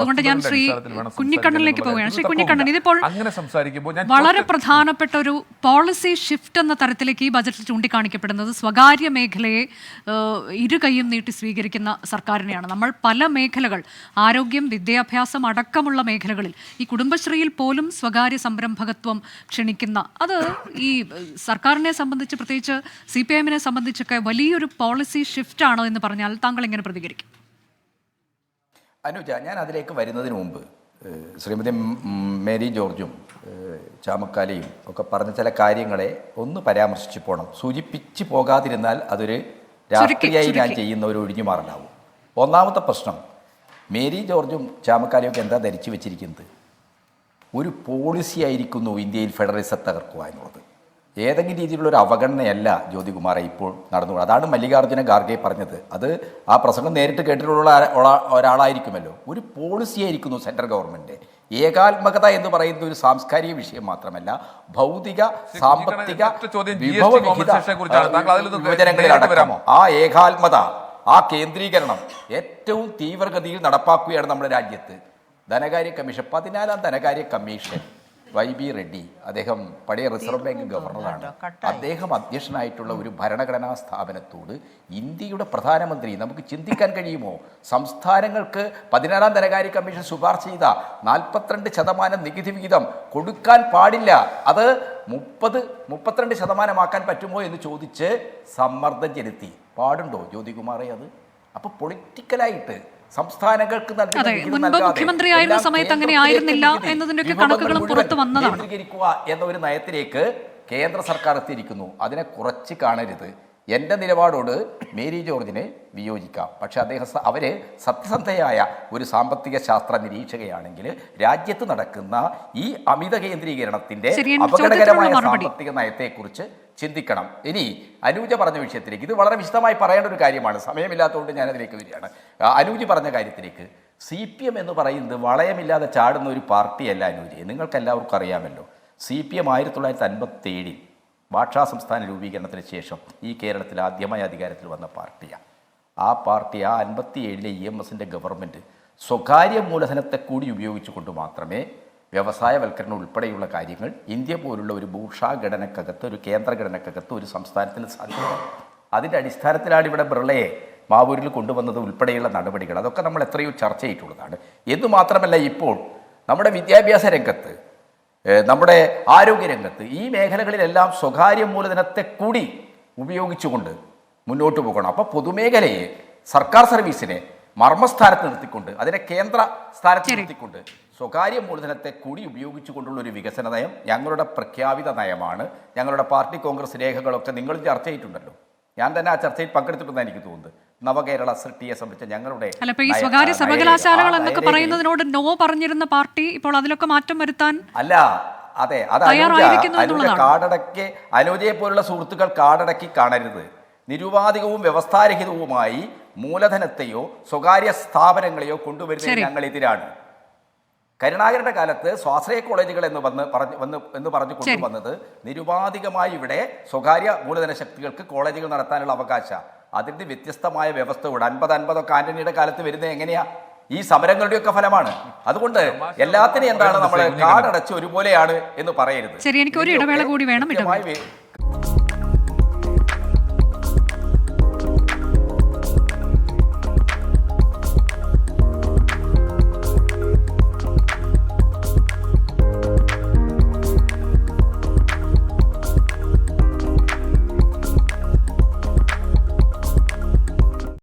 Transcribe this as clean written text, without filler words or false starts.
അതുകൊണ്ട് ഞാൻ ശ്രീ കുഞ്ഞിക്കണ്ണനിലേക്ക് പോവുകയാണ്. ശ്രീ കുഞ്ഞിക്കണ്ണൻ, ഇതിപ്പോൾ വളരെ പ്രധാനപ്പെട്ട ഒരു പോളിസി ഷിഫ്റ്റ് എന്ന തരത്തിലേക്ക് ഈ ബജറ്റിൽ ചൂണ്ടിക്കാണിക്കപ്പെടുന്നത് സ്വകാര്യ മേഖലയെ ഇരുകൈയും നീട്ടി സ്വീകരിക്കുന്ന സർക്കാരിനെയാണ്. നമ്മൾ പല മേഖലകൾ, ആരോഗ്യം, വിദ്യാഭ്യാസം അടക്കമുള്ള മേഖലകളിൽ ഈ കുടുംബശ്രീയിൽ പോലും സ്വകാര്യ സംരംഭകത്വം ക്ഷണിക്കുന്ന, അത് ഈ സർക്കാരിനെ സംബന്ധിച്ച്, പ്രത്യേകിച്ച് CPIM-നെ സംബന്ധിച്ചൊക്കെ വലിയൊരു പോളിസി ഷിഫ്റ്റ് ആണോ എന്ന് പറഞ്ഞാൽ താങ്കൾ എങ്ങനെ പ്രതികരിക്കും? അനുജ, ഞാൻ അതിലേക്ക് വരുന്നതിന് മുമ്പ് ശ്രീമതി മേരി ജോർജും ചാമക്കാലയും ഒക്കെ പറഞ്ഞ ചില കാര്യങ്ങളെ ഒന്ന് പരാമർശിച്ച് പോകണം. സൂചിപ്പിച്ച് പോകാതിരുന്നാൽ അതൊരു രാഷ്ട്രീയമായി ഞാൻ ചെയ്യുന്ന ഒരു ഒഴിഞ്ഞുമാറലാവും. ഒന്നാമത്തെ പ്രശ്നം, മേരി ജോർജും ചാമക്കാലയും ഒക്കെ എന്താ ധരിച്ചു വെച്ചിരിക്കുന്നത്? ഒരു പോളിസി ആയിരിക്കുന്നു ഇന്ത്യയിൽ ഫെഡറലിസം തകർക്കുക എന്നുള്ളത്. ഏതെങ്കിലും രീതിയിലുള്ള ഒരു അവഗണനയല്ല ജ്യോതികുമാറെ ഇപ്പോൾ നടന്നുകൂടാ. അതാണ് മല്ലികാർജ്ജുന ഖാർഗെ പറഞ്ഞത്. അത് ആ പ്രസംഗം നേരിട്ട് കേട്ടിട്ടുള്ള ഒരാളായിരിക്കുമല്ലോ. ഒരു പോളിസി ആയിരിക്കുന്നു സെൻട്രൽ ഗവൺമെൻറ്. ഏകാത്മകത എന്ന് പറയുന്ന ഒരു സാംസ്കാരിക വിഷയം മാത്രമല്ല, ഭൗതിക, സാമ്പത്തിക വിഭവങ്ങളിലടക്കം ആ ഏകാത്മത, ആ കേന്ദ്രീകരണം ഏറ്റവും തീവ്രഗതിയിൽ നടപ്പാക്കുകയാണ് നമ്മുടെ രാജ്യത്ത്. ധനകാര്യ കമ്മീഷൻ, 14ാം ധനകാര്യ കമ്മീഷൻ, YB റെഡ്ഡി, അദ്ദേഹം പഴയ റിസർവ് ബാങ്ക് ഗവർണറാണ്. അദ്ദേഹം അധ്യക്ഷനായിട്ടുള്ള ഒരു ഭരണഘടനാ സ്ഥാപനത്തോട് ഇന്ത്യയുടെ പ്രധാനമന്ത്രി, നമുക്ക് ചിന്തിക്കാൻ കഴിയുമോ? സംസ്ഥാനങ്ങൾക്ക് 14ാം ധനകാര്യ കമ്മീഷൻ ശുപാർശ ചെയ്ത 42% നികുതി വിഹിതം കൊടുക്കാൻ പാടില്ല, അത് 32% പറ്റുമോ എന്ന് ചോദിച്ച് സമ്മർദ്ദം ചെലുത്തി. പാടുണ്ടോ ജ്യോതികുമാറെ അത്? അപ്പോൾ പൊളിറ്റിക്കലായിട്ട് സംസ്ഥാനങ്ങൾക്ക് മുഖ്യമന്ത്രിയായിരുന്ന സമയത്ത് അങ്ങനെ ആയിരുന്നില്ല എന്നതിന്റെ കണക്കുകളും പുറത്തു വന്നതാണ്. എന്ന ഒരു നയത്തിലേക്ക് കേന്ദ്ര സർക്കാർ എത്തിയിരിക്കുന്നു. അതിനെ കുറച്ച് കാണരുത്. എൻ്റെ നിലപാടോട് മേരി ജോർജിനെ വിയോജിക്കാം. പക്ഷെ അവര് സത്യസന്ധയായ ഒരു സാമ്പത്തിക ശാസ്ത്ര നിരീക്ഷകയാണെങ്കിൽ രാജ്യത്ത് നടക്കുന്ന ഈ അമിത കേന്ദ്രീകരണത്തിന്റെ അപകടകരമായ സാമ്പത്തിക നയത്തെക്കുറിച്ച് ചിന്തിക്കണം. ഇനി അനൂജ പറഞ്ഞ വിഷയത്തിലേക്ക്, ഇത് വളരെ വിശദമായി പറയേണ്ട ഒരു കാര്യമാണ്, സമയമില്ലാത്തതുകൊണ്ട് ഞാനതിലേക്ക് വരികയാണ്. അനൂജ് പറഞ്ഞ കാര്യത്തിലേക്ക്, CPM എന്ന് പറയുന്നത് വളയമില്ലാതെ ചാടുന്ന ഒരു പാർട്ടിയല്ല അനൂജ്. നിങ്ങൾക്കെല്ലാവർക്കും അറിയാമല്ലോ, CPM 1957 ഭാഷാ സംസ്ഥാന രൂപീകരണത്തിന് ശേഷം ഈ കേരളത്തിൽ ആദ്യമായി അധികാരത്തിൽ വന്ന പാർട്ടിയാണ്. ആ പാർട്ടി, ആ 57-ലെ EMS-ന്റെ ഗവൺമെൻറ് സ്വകാര്യ മൂലധനത്തെ കൂടി ഉപയോഗിച്ചുകൊണ്ട് മാത്രമേ വ്യവസായവൽക്കരണം ഉൾപ്പെടെയുള്ള കാര്യങ്ങൾ ഇന്ത്യ പോലുള്ള ഒരു ബൂർഷാ ഘടനക്കകത്ത്, ഒരു കേന്ദ്ര ഘടനക്കകത്ത് ഒരു സംസ്ഥാനത്തിന് സാധിക്കും. അതിൻ്റെ അടിസ്ഥാനത്തിലാണ് ഇവിടെ ബിർളയെ മാവൂരിൽ കൊണ്ടുവന്നത് ഉൾപ്പെടെയുള്ള നടപടികൾ. അതൊക്കെ നമ്മൾ എത്രയോ ചർച്ച ചെയ്തിട്ടുള്ളതാണ്. എന്നു മാത്രമല്ല, ഇപ്പോൾ നമ്മുടെ വിദ്യാഭ്യാസ രംഗത്ത്, നമ്മുടെ ആരോഗ്യരംഗത്ത്, ഈ മേഖലകളിലെല്ലാം സ്വകാര്യ മൂലധനത്തെ കൂടി ഉപയോഗിച്ചുകൊണ്ട് മുന്നോട്ട് പോകണം. അപ്പോൾ പൊതുമേഖലയെ, സർക്കാർ സർവീസിനെ മർമ്മസ്ഥാനത്ത് നിർത്തിക്കൊണ്ട്, അതിനെ കേന്ദ്ര സ്ഥാനത്ത് നിർത്തിക്കൊണ്ട് സ്വകാര്യ മൂലധനത്തെ കൂടി ഉപയോഗിച്ചുകൊണ്ടുള്ള ഒരു വികസന നയം ഞങ്ങളുടെ പ്രഖ്യാപിത നയമാണ്. ഞങ്ങളുടെ പാർട്ടി കോൺഗ്രസ് രേഖകളൊക്കെ നിങ്ങൾ ചർച്ച ചെയ്തിട്ടുണ്ടല്ലോ. ഞാൻ തന്നെ ആ ചർച്ചയിൽ പങ്കെടുത്തിട്ടുണ്ടെന്ന് എനിക്ക് തോന്നുന്നത്. നവകേരള സൃഷ്ടിയെ സംബന്ധിച്ച ഞങ്ങളുടെ ഈ സ്വകാര്യ സർവകലാശാലകൾ എന്നൊക്കെ പറയുന്നതിനോട് നോ പറഞ്ഞിരുന്ന പാർട്ടി ഇപ്പോൾ അതിലൊക്കെ മാറ്റം വരുത്താൻ അല്ല. അതെ, അത് കാടടക്കി, അനുജയെ പോലുള്ള സുഹൃത്തുക്കൾ കാടടക്കി കാണരുത്. നിരുപാധികവും വ്യവസ്ഥാരഹിതവുമായി മൂലധനത്തെയോ സ്വകാര്യ സ്ഥാപനങ്ങളെയോ കൊണ്ടുവരുന്നതിന് ഞങ്ങൾ എതിരാണ്. കരുണാകരന്റെ കാലത്ത് സ്വാശ്രയ കോളേജുകൾ എന്ന് പറഞ്ഞു കൊണ്ടുവന്നത് നിരുപാധികമായി ഇവിടെ സ്വകാര്യ മൂലധന ശക്തികൾക്ക് കോളേജുകൾ നടത്താനുള്ള അവകാശം. അതിൻ്റെ വ്യത്യസ്തമായ വ്യവസ്ഥയോട് 50-50 ആന്റണിയുടെ കാലത്ത് വരുന്നത് എങ്ങനെയാ? ഈ സമരങ്ങളുടെയൊക്കെ ഫലമാണ്. അതുകൊണ്ട് എല്ലാത്തിനും എന്താണ് നമ്മൾ കാടടച്ച് ഒരുപോലെയാണ് എന്ന് പറയരുത്. ശരി, എനിക്ക് ഒരു ഇടവേള കൂടി വേണം.